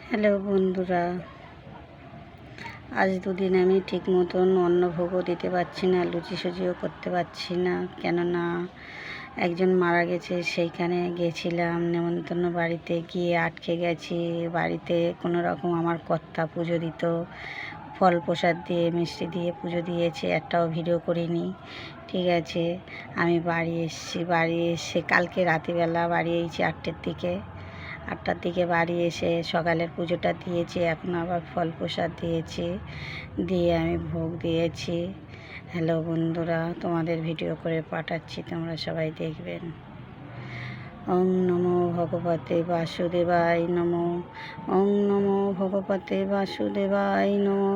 Hello বন্ধুরা, আজ দুদিন আমি ঠিক মতন অন্নভোগও দিতে পারছি না, লুচি সুজিও করতে পারছি না। কেননা একজন মারা গেছে, সেইখানে গেছিলাম নেমন্তন্ন বাড়িতে, গিয়ে আটকে গেছি। বাড়িতে কোনো রকম আমার কর্তা পুজো দিত, ফল প্রসাদ দিয়ে মিষ্টি দিয়ে পুজো দিয়েছে, একটাও ভিডিও করিনি। ঠিক আছে, আমি বাড়ি এসে কালকে রাতেবেলা বাড়ি এসেছি 8টার দিকে বাড়ি এসে সকালের পুজোটা দিয়েছি, এখন আবার ফল প্রসাদ দিয়েছি, দিয়ে আমি ভোগ দিয়েছি। হ্যালো বন্ধুরা, তোমাদের ভিডিও করে পাঠাচ্ছি, তোমরা সবাই দেখবেন। ওং নমো ভগবতে বাসুদেবায় নমো। ওং নমো ভগবতে বাসুদেবায় নমো।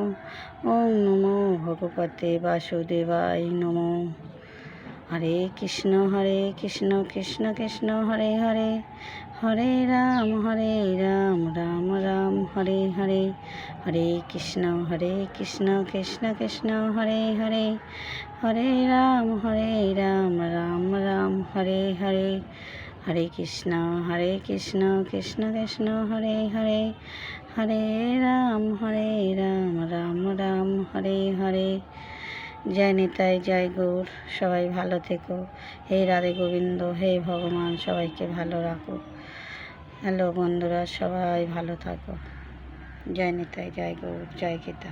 ওং নমো ভগবতে বাসুদেবায় নমো। হরে কৃষ্ণ কৃষ্ণ কৃষ্ণ হরে হরে, হরে রাম রাম রাম হরে হরে। হরে কৃষ্ণ কৃষ্ণ কৃষ্ণ হরে হরে, হরে রাম রাম রাম হরে হরে। হরে কৃষ্ণ কৃষ্ণ কৃষ্ণ হরে হরে, হরে রাম রাম রাম হরে হরে। জয় নিতাই, জয় গৌর। সবাই ভালো থেকো। হে রাধে গোবিন্দ, হে ভগবান সবাইকে ভালো রাখো। হ্যালো বন্ধুরা, সবাই ভালো থাকো। জয় নিতাই, জয় গৌর, জয় গীতা।